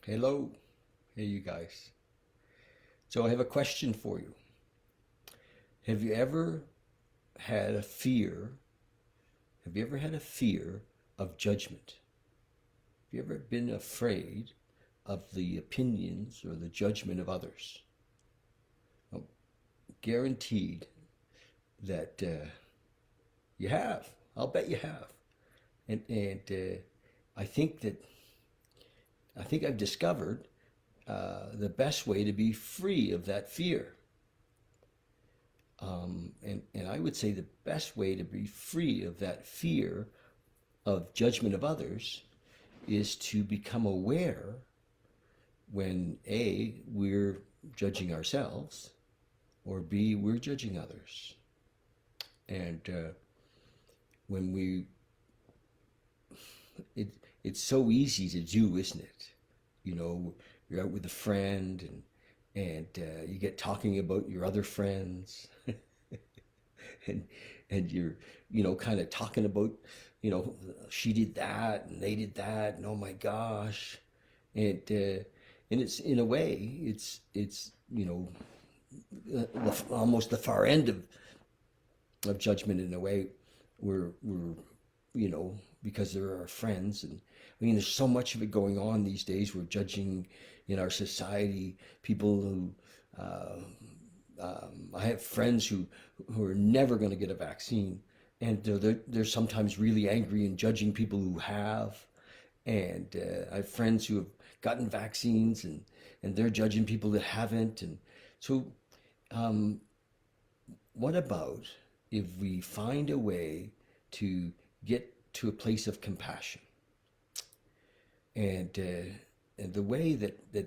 Hello. Hey, you guys. So I have a question for you. Have you ever had a fear? Have you ever had a fear of judgment? Have you ever been afraid of the opinions or the judgment of others? I'm guaranteed that you have. I'll bet you have. And I think that I think I've discovered the best way to be free of that fear. And I would say the best way to be free of that fear of judgment of others is to become aware when A, we're judging ourselves, or B, we're judging others. And when we, it, it's so easy to do, isn't it? You know, you're out with a friend and you get talking about your other friends and and you're kind of talking about you know she did that and they did that and oh my gosh and it's in a way it's almost the far end of judgment in a way we're because they're our friends. And I mean there's so much of it going on these days. We're judging in our society people who uh, I have friends who are never going to get a vaccine, and they're sometimes really angry and judging people who have. And I have friends who have gotten vaccines, and they're judging people that haven't. And so, um, what about if we find a way to get to a place of compassion? And the way that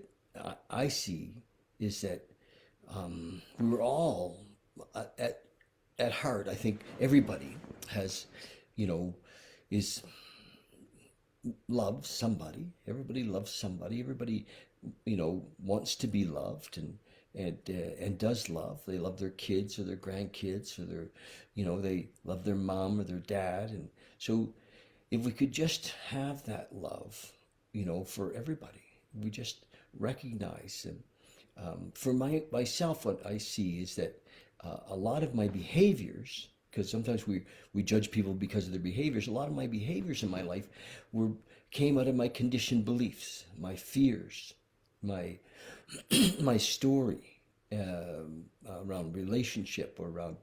I see is that we were all at at heart. I think everybody has, you know, is loves somebody. Everybody loves somebody. Everybody, wants to be loved and does love. They love their kids or their grandkids or they love their mom or their dad. And so, if we could just have that love, for everybody, we just recognize. And for myself, what I see is that a lot of my behaviors, because sometimes we judge people because of their behaviors. A lot of my behaviors in my life were came out of my conditioned beliefs, my fears, my my story around relationship or around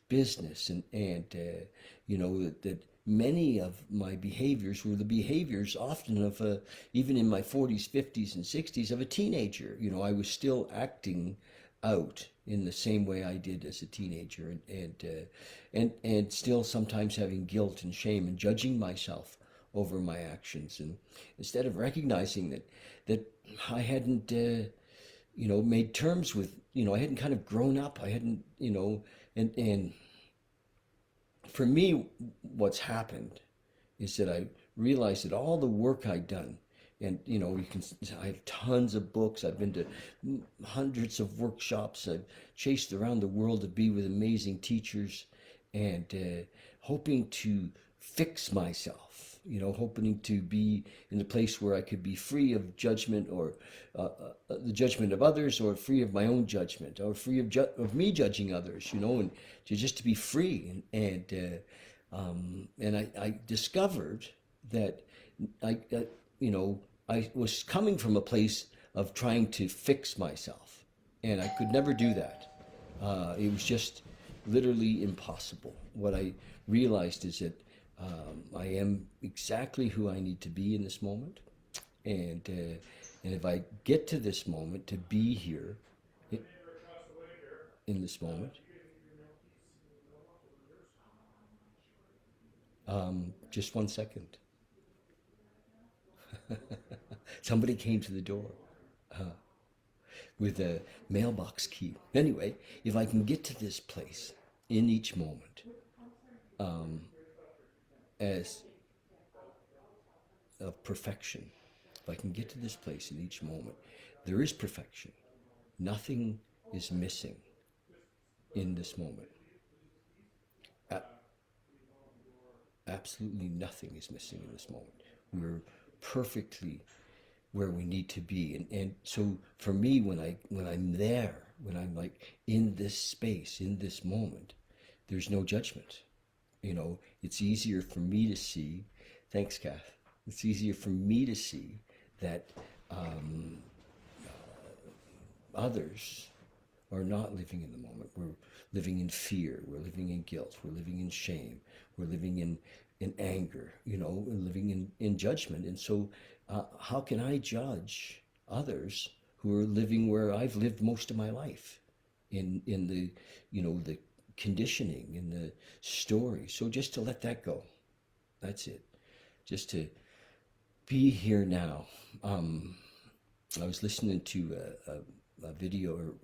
business, and that many of my behaviors were the behaviors often of even in my 40s, 50s, and 60s of a teenager. I was still acting out in the same way I did as a teenager, and still sometimes having guilt and shame and judging myself over my actions. And instead of recognizing that I hadn't made terms with, I hadn't kind of grown up. I hadn't, and for me, what's happened is that I realized that all the work I'd done, and I have tons of books. I've been to hundreds of workshops. I've chased around the world to be with amazing teachers, and hoping to fix myself. Hoping to be in a place where I could be free of judgment or the judgment of others, or free of my own judgment, or free of me judging others. And to be free. And I discovered that I I was coming from a place of trying to fix myself, and I could never do that. It was just literally impossible. What I realized is that I am exactly who I need to be in this moment, and if I get to this moment to be here in this moment, just 1 second. Somebody came to the door with a mailbox key. Anyway, if I can get to this place in each moment as of perfection, if I can get to this place in each moment, there is perfection. Nothing is missing in this moment. A- Absolutely nothing is missing in this moment. We're perfectly where we need to be. And so for me, when I'm there, when I'm like in this space, in this moment, there's no judgment. It's easier for me to see. Thanks, Kath. It's easier for me to see that others are not living in the moment. We're living in fear. We're living in guilt. We're living in shame. We're living in anger, we're living in judgment. And so how can I judge others who are living where I've lived most of my life in the conditioning, in the story? So just to let that go. That's it. Just to be here now. I was listening to a video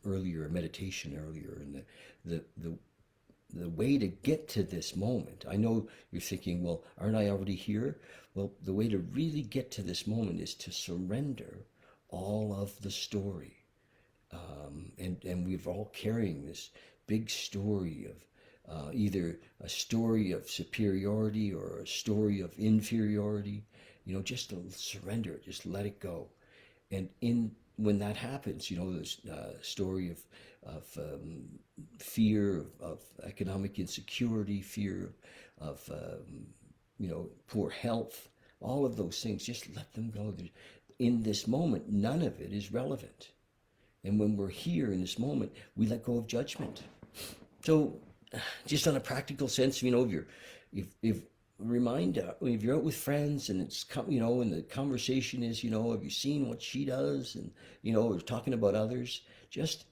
earlier, a meditation earlier, and the way to get to this moment. I know you're thinking, well, aren't I already here? Well, the way to really get to this moment is to surrender all of the story. And we're all carrying this big story of either a story of superiority or a story of inferiority. Just to surrender it, just let it go. And when that happens, this story of fear of economic insecurity, fear of poor health, all of those things, just let them go. In this moment, none of it is relevant. And when we're here in this moment, we let go of judgment. So, just on a practical sense, if you're out with friends and and the conversation is, have you seen what she does? And, we're talking about others, just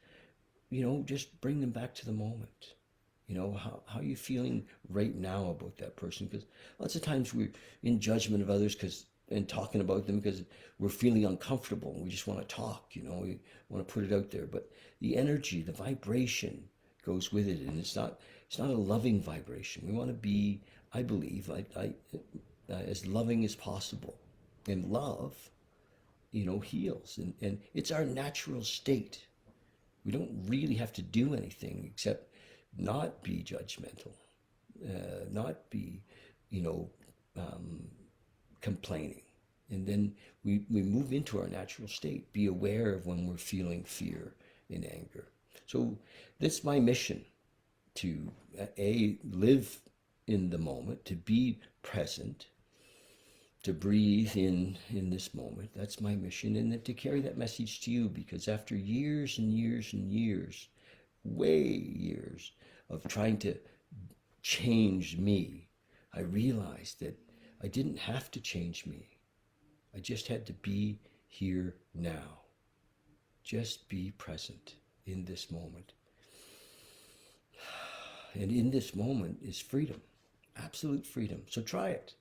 bring them back to the moment. How are you feeling right now about that person? Because lots of times we're in judgment of others and talking about them because we're feeling uncomfortable. We just want to talk, we want to put it out there. But the energy, the vibration goes with it. And it's not a loving vibration. We want to be, I believe, as loving as possible. And love, heals. And it's our natural state. We don't really have to do anything except not be judgmental, not be, complaining. And then we move into our natural state. Be aware of when we're feeling fear and anger. So that's my mission, to live in the moment, to be present, to breathe in this moment. That's my mission, and then to carry that message to you, because after years and years and years, years of trying to change me, I realized that I didn't have to change me. I just had to be here now. Just be present in this moment. And in this moment is freedom, absolute freedom. So try it.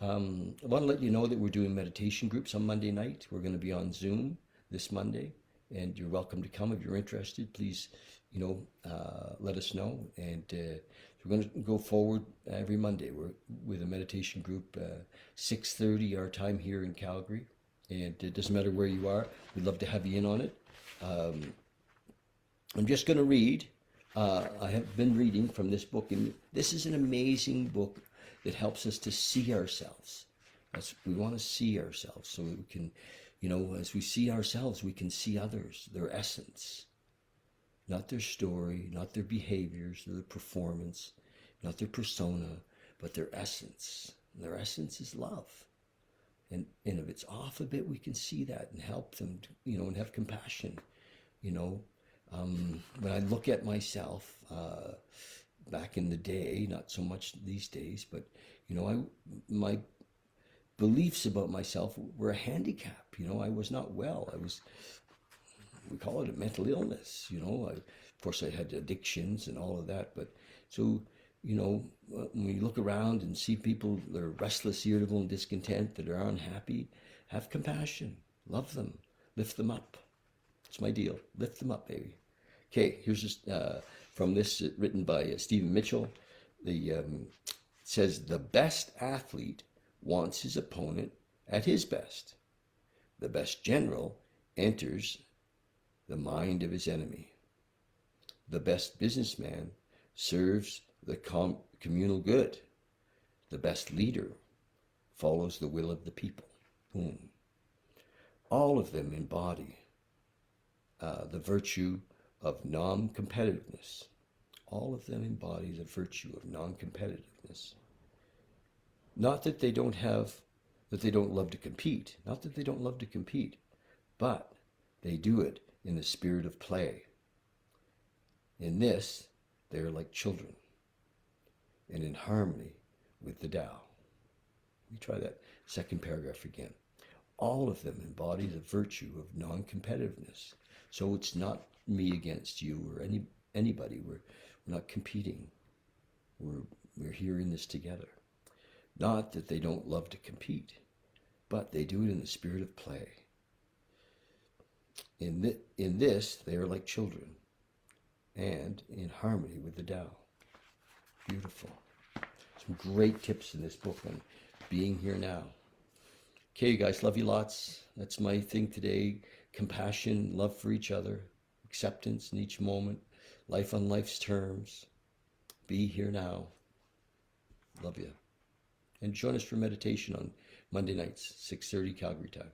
I want to let you know that we're doing meditation groups on Monday night. We're going to be on Zoom this Monday, and you're welcome to come if you're interested. Please, let us know. And we're going to go forward every Monday. We're with a meditation group, 6:30 our time here in Calgary. And it doesn't matter where you are. We'd love to have you in on it. I'm just going to read. I have been reading from this book, and this is an amazing book that helps us to see ourselves. We want to see ourselves so that we can, as we see ourselves, we can see others, their essence, not their story, not their behaviors, their performance, not their persona, but their essence. And their essence is love. And if it's off a bit, we can see that and help them, and have compassion, When I look at myself, back in the day, not so much these days, but, my beliefs about myself were a handicap. I was not well. We call it a mental illness, of course I had addictions and all of that, but so, when you look around and see people that are restless, irritable, and discontent, that are unhappy, have compassion, love them, lift them up. It's my deal. Lift them up, baby. Okay, here's just from this, written by Stephen Mitchell. It says, the best athlete wants his opponent at his best. The best general enters the mind of his enemy. The best businessman serves the communal good. The best leader follows the will of the people. Boom. All of them embody the virtue of non-competitiveness. All of them embody the virtue of non-competitiveness. Not that they don't love to compete. Not that they don't love to compete, but they do it in the spirit of play. In this, they are like children and in harmony with the Tao. Let me try that second paragraph again. All of them embody the virtue of non-competitiveness. So it's not me against you or anybody. We're not competing. We're here in this together. Not that they don't love to compete, but they do it in the spirit of play. In this, they are like children and in harmony with the Tao. Beautiful. Some great tips in this book on being here now. Okay, you guys, love you lots. That's my thing today. Compassion, love for each other, acceptance in each moment, life on life's terms. Be here now. Love you. And join us for meditation on Monday nights, 6:30 Calgary time.